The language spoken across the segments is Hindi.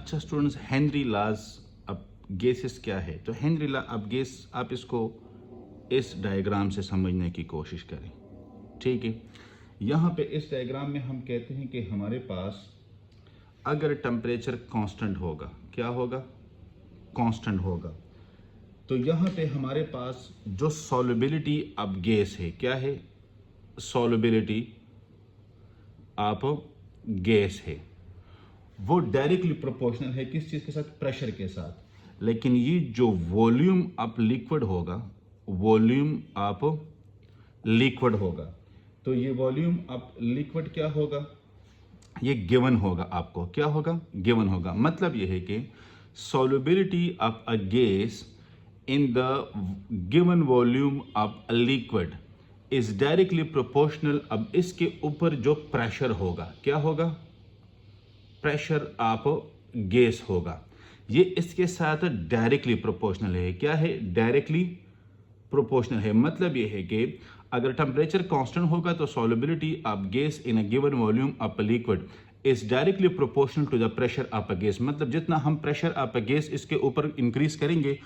अच्छा स्टूडेंट्स, हेनरी लॉज अब गैसेस क्या है? तो हेनरी लॉ अब गैस आप इसको इस डायग्राम से समझने की कोशिश करें। ठीक है, यहाँ पे इस डायग्राम में हम कहते हैं कि हमारे पास अगर टेम्परेचर कांस्टेंट होगा, क्या होगा? कांस्टेंट होगा, तो यहाँ पे हमारे पास जो सॉल्युबिलिटी अब गैस है, क्या है? सॉल्युबिलिटी ऑफ गैस है, वो डायरेक्टली प्रोपोर्शनल है किस चीज के साथ? प्रेशर के साथ। लेकिन ये जो वॉल्यूम ऑफ लिक्विड होगा, वॉल्यूम ऑफ लिक्विड होगा, तो ये वॉल्यूम ऑफ लिक्विड क्या होगा? ये गिवन होगा आपको। क्या होगा? गिवन होगा। मतलब ये है कि solubility of a gas in the given volume of a liquid is directly proportional. अब इसके ऊपर जो प्रेशर होगा, क्या होगा? प्रेशर ऑफ गैस होगा। ये इसके साथ डायरेक्टली प्रोपोर्शनल है। क्या है? डायरेक्टली प्रोपोर्शनल है। मतलब ये है कि अगर टेम्परेचर कांस्टेंट होगा तो solubility of gas in a given volume of a liquid is directly proportional to the pressure of a gas. मतलब जितना हम प्रेशर ऑफ अ गैस इसके ऊपर इंक्रीज करेंगे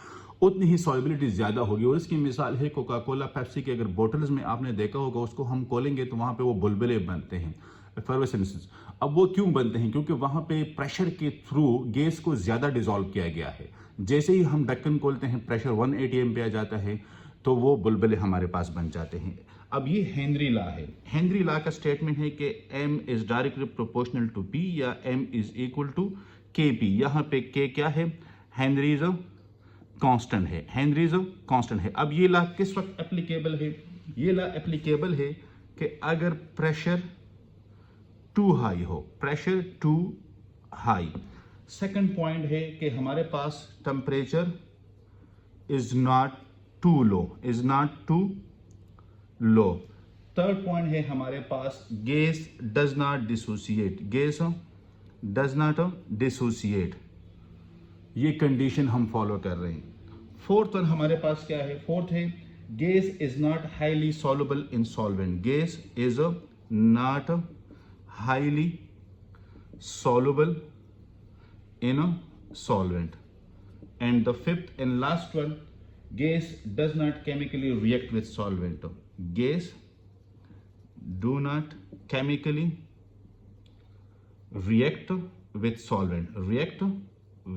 उतनी ही सॉल्युबिलिटी ज्यादा होगी। और इसकी मिसाल है कोका कोला, पेप्सी के अगर बोटल्स में आपने देखा होगा, उसको हम खोलेंगे तो वहां पे वो बुलबुले बनते हैं, एफर्वेसेंस। अब वो क्यों बनते हैं? क्योंकि वहां पे प्रेशर के थ्रू गैस को ज्यादा डिसॉल्व किया गया है। जैसे ही हम ढक्कन खोलते हैं, प्रेशर 180 एमपीए आ जाता है, तो वो बुलबुले हमारे पास बन जाते हैं। अब ये हेनरी लॉ है। हेनरी लॉ का स्टेटमेंट है कि m is directly proportional to p या m is equal to kp। यहां पे k क्या है? हेनरीज कांस्टेंट है। हेनरीज कांस्टेंट है। अब ये लॉ किस वक्त एप्लीकेबल है? ये लॉ एप्लीकेबल है कि अगर प्रेशर टू हाई हो, pressure too high. Second point है कि हमारे पास temperature is not too low, is not too low. Third point है हमारे पास gas does not dissociate, gas does not dissociate. ये कंडीशन हम फॉलो कर रहे हैं। फोर्थ वन हमारे पास क्या है? फोर्थ है gas is not highly soluble in solvent, gas is not highly soluble in a solvent. And the fifth and last one, gas does not chemically react with solvent. Gas do not chemically react with solvent, react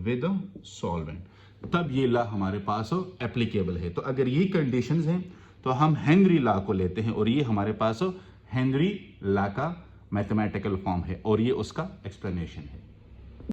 with a solvent। तब ये लॉ हमारे पास एप्लीकेबल है। तो अगर ये कंडीशंस हैं तो हम हेनरी लॉ को लेते हैं, और ये हमारे पास हेनरी लॉ का मैथमेटिकल फॉर्म है और ये उसका एक्सप्लेनेशन है।